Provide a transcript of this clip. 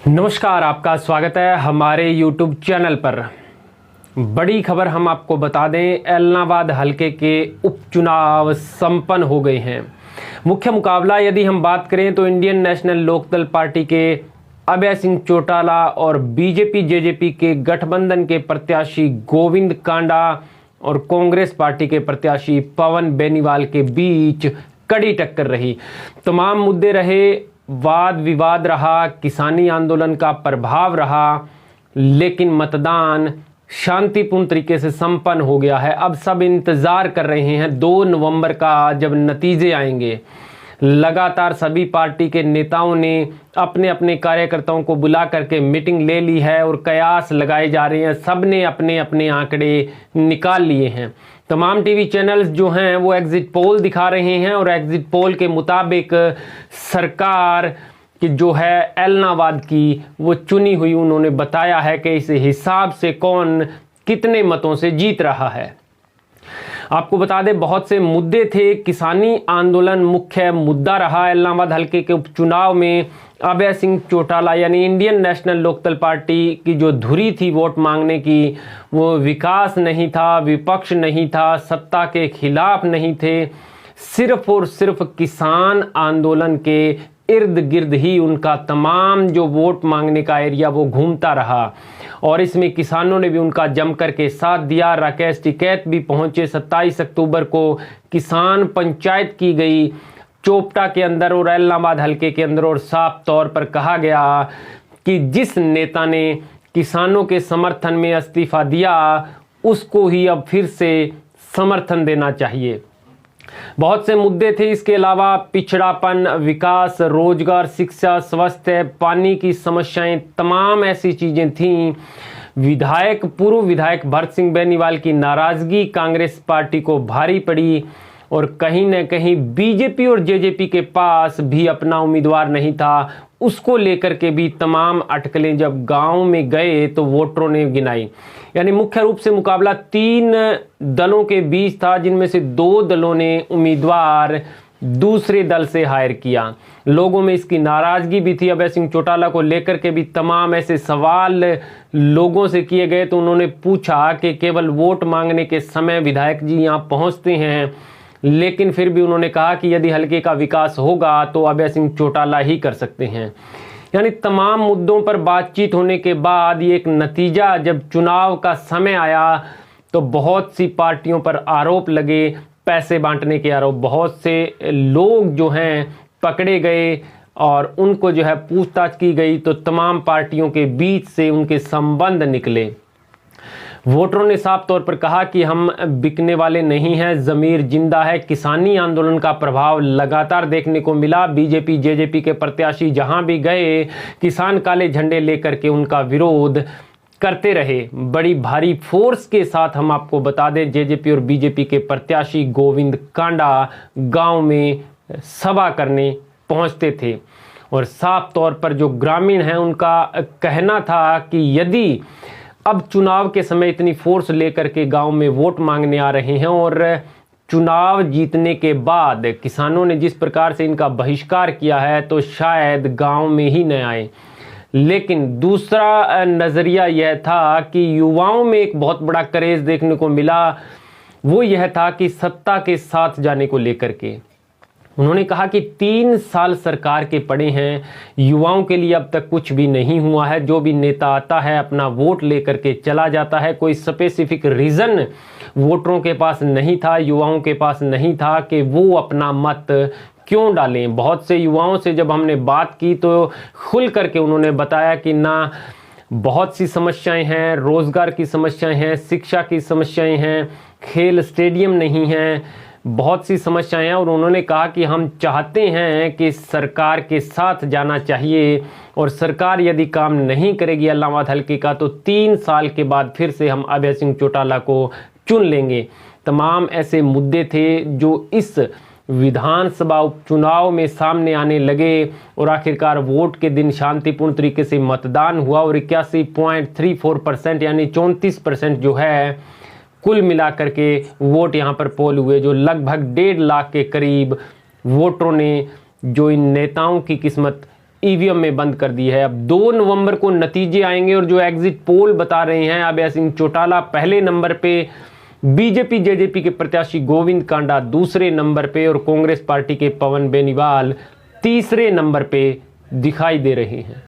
नमस्कार, आपका स्वागत है हमारे YouTube चैनल पर। बड़ी खबर हम आपको बता दें, एलनाबाद हलके के उपचुनाव संपन्न हो गए हैं। मुख्य मुकाबला यदि हम बात करें तो इंडियन नेशनल लोकदल पार्टी के अभय सिंह चौटाला और बीजेपी जेजेपी के गठबंधन के प्रत्याशी गोविंद कांडा और कांग्रेस पार्टी के प्रत्याशी पवन बेनीवाल के बीच कड़ी टक्कर रही। तमाम मुद्दे रहे, वाद विवाद रहा, किसानी आंदोलन का प्रभाव रहा, लेकिन मतदान शांतिपूर्ण तरीके से संपन्न हो गया है। अब सब इंतजार कर रहे हैं 2 नवंबर का, जब नतीजे आएंगे। लगातार सभी पार्टी के नेताओं ने अपने अपने कार्यकर्ताओं को बुला करके मीटिंग ले ली है और कयास लगाए जा रहे हैं। सब ने अपने अपने आंकड़े निकाल लिए हैं। तमाम टीवी चैनल्स जो हैं वो एग्जिट पोल दिखा रहे हैं और एग्जिट पोल के मुताबिक सरकार की जो है एलनाबाद की वो चुनी हुई, उन्होंने बताया है कि इस हिसाब से कौन कितने मतों से जीत रहा है। आपको बता दें, बहुत से मुद्दे थे। किसानी आंदोलन मुख्य मुद्दा रहा एलनाबाद हलके के उपचुनाव में। अभय सिंह चौटाला यानी इंडियन नेशनल लोकदल पार्टी की जो धुरी थी वोट मांगने की, वो विकास नहीं था, विपक्ष नहीं था, सत्ता के खिलाफ नहीं थे। सिर्फ और सिर्फ किसान आंदोलन के इर्द गिर्द ही उनका तमाम जो वोट मांगने का एरिया वो घूमता रहा और इसमें किसानों ने भी उनका जमकर के साथ दिया। राकेश टिकैत भी पहुंचे। 27 अक्टूबर को किसान पंचायत की गई चोपटा के अंदर और एलनाबाद हलके के अंदर, और साफ तौर पर कहा गया कि जिस नेता ने किसानों के समर्थन में इस्तीफा दिया उसको ही अब फिर से समर्थन देना चाहिए। बहुत से मुद्दे थे। इसके अलावा पिछड़ापन, विकास, रोजगार, शिक्षा, स्वास्थ्य, पानी की समस्याएं, तमाम ऐसी चीजें थीं। पूर्व विधायक भरत सिंह बेनीवाल की नाराजगी कांग्रेस पार्टी को भारी पड़ी और कहीं न कहीं बीजेपी और जेजेपी के पास भी अपना उम्मीदवार नहीं था। उसको लेकर के भी तमाम अटकलें जब गांव में गए तो वोटरों ने गिनाई। यानी मुख्य रूप से मुकाबला 3 दलों के बीच था, जिनमें से 2 दलों ने उम्मीदवार दूसरे दल से हायर किया। लोगों में इसकी नाराजगी भी थी। अभय सिंह चौटाला को लेकर के भी तमाम ऐसे सवाल लोगों से किए गए तो उन्होंने पूछा कि केवल वोट मांगने के समय विधायक जी यहाँ पहुँचते हैं, लेकिन फिर भी उन्होंने कहा कि यदि हलके का विकास होगा तो अभय सिंह चौटाला ही कर सकते हैं। यानी तमाम मुद्दों पर बातचीत होने के बाद ये एक नतीजा, जब चुनाव का समय आया तो बहुत सी पार्टियों पर आरोप लगे, पैसे बांटने के आरोप। बहुत से लोग जो हैं पकड़े गए और उनको जो है पूछताछ की गई, तो तमाम पार्टियों के बीच से उनके संबंध निकले। वोटरों ने साफ तौर पर कहा कि हम बिकने वाले नहीं हैं, ज़मीर जिंदा है। किसानी आंदोलन का प्रभाव लगातार देखने को मिला। बीजेपी जेजेपी के प्रत्याशी जहां भी गए, किसान काले झंडे लेकर के उनका विरोध करते रहे। बड़ी भारी फोर्स के साथ हम आपको बता दें, जेजेपी और बीजेपी के प्रत्याशी गोविंद कांडा गांव में सभा करने पहुंचते थे और साफ तौर पर जो ग्रामीण हैं उनका कहना था कि यदि अब चुनाव के समय इतनी फोर्स लेकर के गांव में वोट मांगने आ रहे हैं और चुनाव जीतने के बाद किसानों ने जिस प्रकार से इनका बहिष्कार किया है तो शायद गांव में ही न आए। लेकिन दूसरा नज़रिया यह था कि युवाओं में एक बहुत बड़ा क्रेज देखने को मिला। वो यह था कि सत्ता के साथ जाने को लेकर के उन्होंने कहा कि 3 साल सरकार के पड़े हैं, युवाओं के लिए अब तक कुछ भी नहीं हुआ है। जो भी नेता आता है अपना वोट लेकर के चला जाता है। कोई स्पेसिफिक रीज़न वोटरों के पास नहीं था, युवाओं के पास नहीं था कि वो अपना मत क्यों डालें। बहुत से युवाओं से जब हमने बात की तो खुल करके उन्होंने बताया कि ना, बहुत सी समस्याएं हैं, रोज़गार की समस्याएं हैं, शिक्षा की समस्याएं हैं, खेल स्टेडियम नहीं हैं, बहुत सी समस्याएं हैं। और उन्होंने कहा कि हम चाहते हैं कि सरकार के साथ जाना चाहिए और सरकार यदि काम नहीं करेगी एलनाबाद हलके का तो 3 साल के बाद फिर से हम अभय सिंह चौटाला को चुन लेंगे। तमाम ऐसे मुद्दे थे जो इस विधानसभा उपचुनाव में सामने आने लगे और आखिरकार वोट के दिन शांतिपूर्ण तरीके से मतदान हुआ और 81.34% यानी 34% जो है कुल मिलाकर के वोट यहाँ पर पोल हुए, जो लगभग 1.5 लाख के करीब वोटरों ने जो इन नेताओं की किस्मत ईवीएम में बंद कर दी है। अब 2 नवंबर को नतीजे आएंगे और जो एग्जिट पोल बता रहे हैं अभय सिंह चौटाला पहले नंबर पे, बीजेपी जेजेपी के प्रत्याशी गोविंद कांडा दूसरे नंबर पे और कांग्रेस पार्टी के पवन बेनीवाल तीसरे नंबर पे दिखाई दे रहे हैं।